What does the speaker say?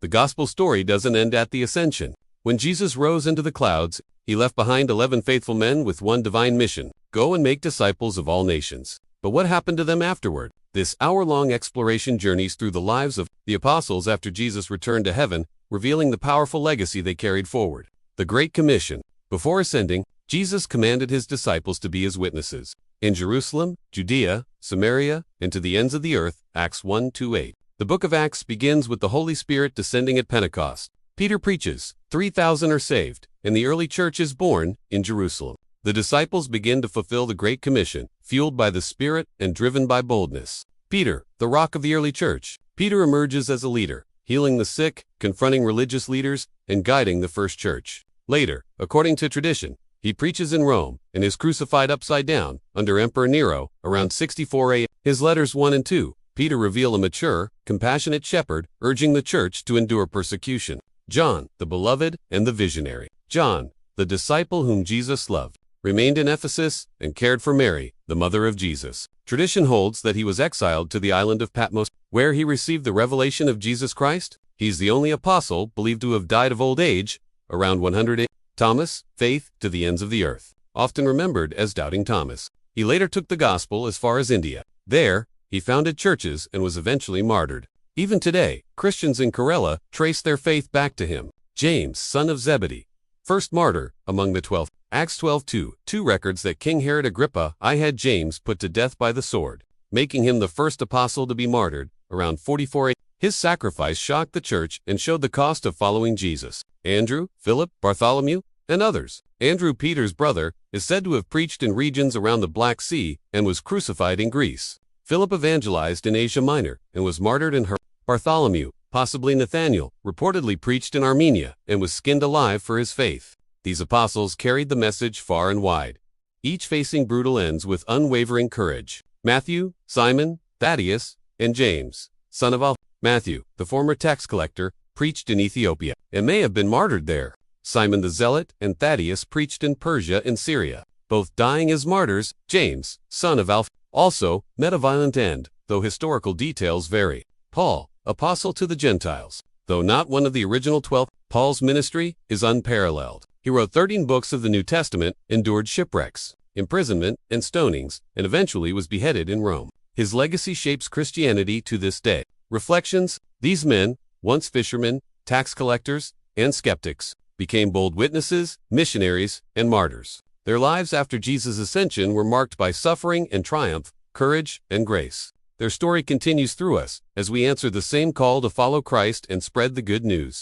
the gospel story doesn't end at the ascension. When Jesus rose into the clouds, he left behind 11 faithful men with one divine mission: go and make disciples of all nations. But what happened to them afterward? This hour-long exploration journeys through the lives of the apostles after Jesus returned to heaven, revealing the powerful legacy they carried forward. The Great Commission. Before ascending, Jesus commanded his disciples to be his witnesses in Jerusalem, Judea, Samaria, and to the ends of the earth. Acts 1:2-8. The book of Acts begins with the Holy Spirit descending at Pentecost. Peter preaches, 3,000 are saved, and the early church is born in Jerusalem. The disciples begin to fulfill the Great Commission, fueled by the Spirit and driven by boldness. Peter, the rock of the early church. Peter emerges as a leader, healing the sick, confronting religious leaders, and guiding the first church. Later, according to tradition, he preaches in Rome and is crucified upside down under Emperor Nero around 64 AD. His letters 1 and 2, Peter reveal a mature, compassionate shepherd urging the church to endure persecution. John, the beloved and the visionary. John, the disciple whom Jesus loved, remained in Ephesus and cared for Mary, the mother of Jesus. Tradition holds that he was exiled to the island of Patmos, where he received the revelation of Jesus Christ. He's the only apostle believed to have died of old age, around 100 AD. Thomas, faith to the ends of the earth, often remembered as Doubting Thomas. He later took the gospel as far as India. There, he founded churches and was eventually martyred. Even today, Christians in Kerala trace their faith back to him. James, son of Zebedee, first martyr among the 12. Acts 12:2, 2 records that King Herod Agrippa I had James put to death by the sword, making him the first apostle to be martyred, around 44 AD. His sacrifice shocked the church and showed the cost of following Jesus. Andrew, Philip, Bartholomew, and others. Andrew, Peter's brother, is said to have preached in regions around the Black Sea and was crucified in Greece. Philip evangelized in Asia Minor and was martyred in her. Bartholomew, possibly Nathanael, reportedly preached in Armenia and was skinned alive for his faith. These apostles carried the message far and wide, each facing brutal ends with unwavering courage. Matthew, Simon, Thaddeus, and James, son of Alphaeus. Matthew, the former tax collector, preached in Ethiopia and may have been martyred there. Simon the Zealot and Thaddeus preached in Persia and Syria, both dying as martyrs. James, son of Alphaeus, also met a violent end, though historical details vary. Paul, apostle to the Gentiles. Though not one of the original 12, Paul's ministry is unparalleled. He wrote 13 books of the New Testament, endured shipwrecks, imprisonment, and stonings, and eventually was beheaded in Rome. His legacy shapes Christianity to this day. Reflections: these men, once fishermen, tax collectors, and skeptics, became bold witnesses, missionaries, and martyrs. Their lives after Jesus' ascension were marked by suffering and triumph, courage and grace. Their story continues through us as we answer the same call to follow Christ and spread the good news.